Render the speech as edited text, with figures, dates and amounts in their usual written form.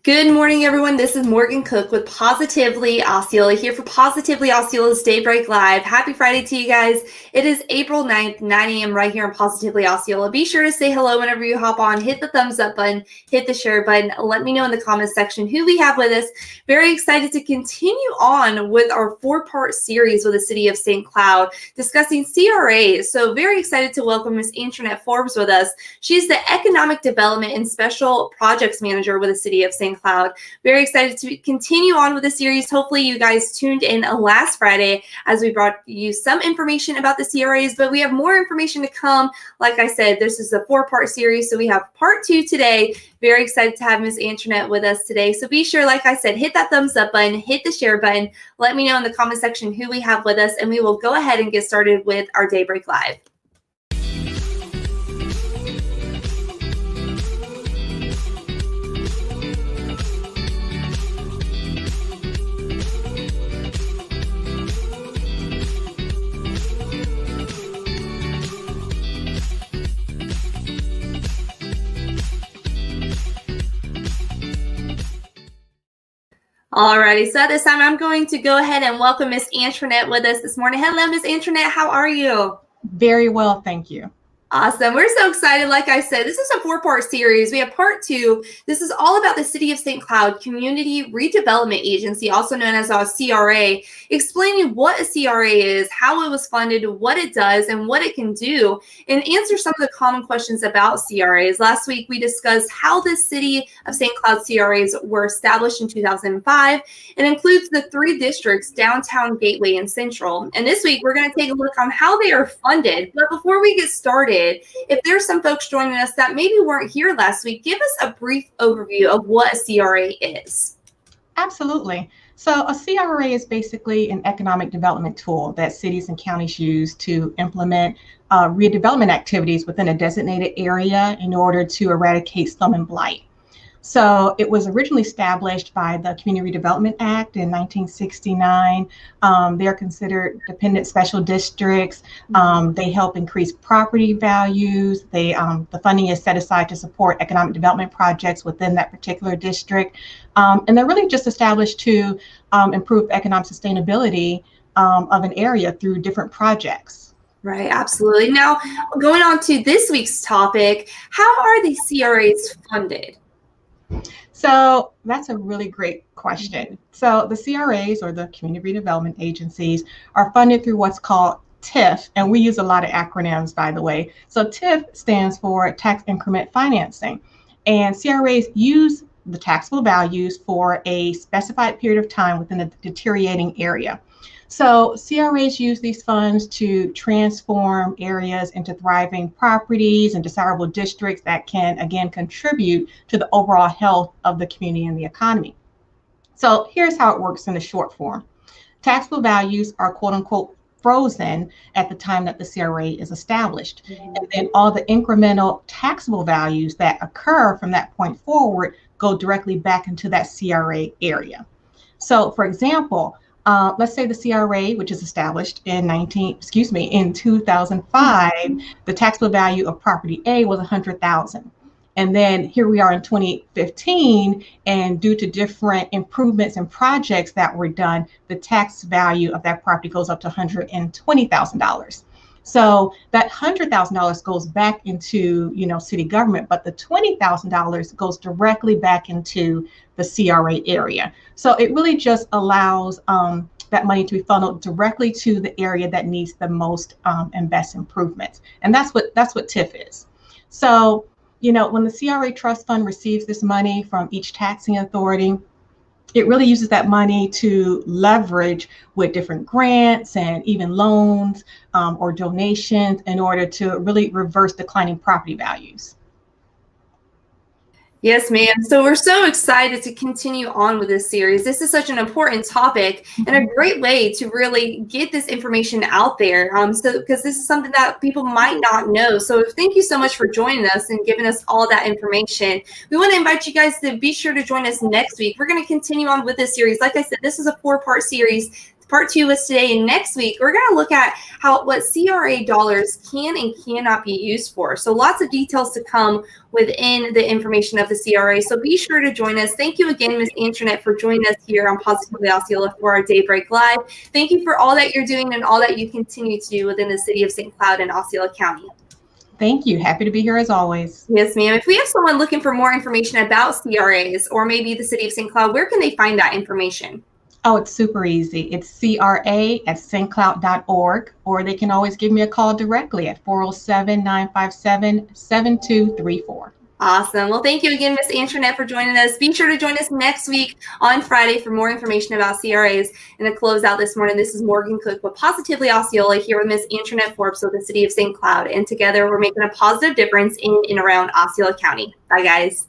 Good morning, everyone. This is Morgan Cook with Positively Osceola here for Positively Osceola's Daybreak Live. Happy Friday to you guys. It is April 9th, 9 a.m. right here on Positively Osceola. Be sure to say hello whenever you hop on. Hit the thumbs up button, hit the share button. Let me know in the comments section who we have with us. Very excited to continue on with our four-part series with the city of St. Cloud discussing CRA'S. So very excited to welcome Ms. Antranette Forbes with us. She's the Economic Development and Special Projects Manager with the city of St. Cloud. Very excited to continue on with the series. Hopefully you guys tuned in last Friday as we brought you some information about the CRA'S, but we have more information to come. Like I said, this is a four-part series, so we have part 2 today. Very excited to have Ms. Antranette with us today. So be sure, like I said, hit that thumbs up button, hit the share button. Let me know in the comment section who we have with us, and we will go ahead and get started with our Daybreak Live. Alrighty, so at this time, I'm going to go ahead and welcome Ms. Antranette with us this morning. Hello, Ms. Antranette. How are you? Very well, thank you. Awesome. We're so excited. Like I said, this is a four-part series. We have part 2. This is all about the City of St. Cloud Community Redevelopment Agency, also known as a CRA, explaining what a CRA is, how it was funded, what it does, and what it can do, and answer some of the common questions about CRAs. Last week, we discussed how the City of St. Cloud CRAs were established in 2005 and includes the 3 districts, Downtown, Gateway, and Central. And this week, we're going to take a look on how they are funded. But before we get started, if there's some folks joining us that maybe weren't here last week, give us a brief overview of what a CRA is. Absolutely. So a CRA is basically an economic development tool that cities and counties use to implement redevelopment activities within a designated area in order to eradicate slum and blight. So it was originally established by the Community Redevelopment Act in 1969. They're considered dependent special districts. They help increase property values. The funding is set aside to support economic development projects within that particular district. And they're really just established to improve economic sustainability of an area through different projects. Right, absolutely. Now, going on to this week's topic, how are the CRAs funded? So that's a really great question. So the CRAs, or the Community Redevelopment Agencies, are funded through what's called TIF, and we use a lot of acronyms, by the way. So TIF stands for Tax Increment Financing, and CRAs use the taxable values for a specified period of time within a deteriorating area. So CRAs use these funds to transform areas into thriving properties and desirable districts that can, again, contribute to the overall health of the community and the economy. So here's how it works in the short form. Taxable values are, quote unquote, frozen at the time that the CRA is established. And then all the incremental taxable values that occur from that point forward go directly back into that CRA area. So for example, let's say the CRA, which is established in 2005, the taxable value of property A was $100,000. And then here we are in 2015, and due to different improvements and projects that were done, the tax value of that property goes up to $120,000. So that $100,000 goes back into, city government, but the $20,000 goes directly back into the CRA area. So it really just allows that money to be funneled directly to the area that needs the most and best improvements. And that's what TIF is. So, when the CRA trust fund receives this money from each taxing authority, it really uses that money to leverage with different grants and even loans or donations in order to really reverse declining property values. Yes, ma'am. So we're so excited to continue on with this series. This is such an important topic and a great way to really get this information out there. Because this is something that people might not know. So thank you so much for joining us and giving us all that information. We want to invite you guys to be sure to join us next week. We're going to continue on with this series. Like I said, this is a 4-part series. Part 2 was today, and next week we're going to look at what CRA dollars can and cannot be used for. So lots of details to come within the information of the CRA. So be sure to join us. Thank you again, Ms. Antranette, for joining us here on Positively Osceola for our Daybreak Live. Thank you for all that you're doing and all that you continue to do within the city of St. Cloud and Osceola County. Thank you. Happy to be here as always. Yes, ma'am. If we have someone looking for more information about CRAs or maybe the city of St. Cloud, where can they find that information? Oh, it's super easy. It's CRA@stcloud.org, or they can always give me a call directly at 407-957-7234. Awesome. Well, thank you again, Ms. Antranette, for joining us. Be sure to join us next week on Friday for more information about CRAs. And to close out this morning, this is Morgan Cook with Positively Osceola here with Ms. Antranette Forbes of the city of St. Cloud. And together we're making a positive difference in and around Osceola County. Bye, guys.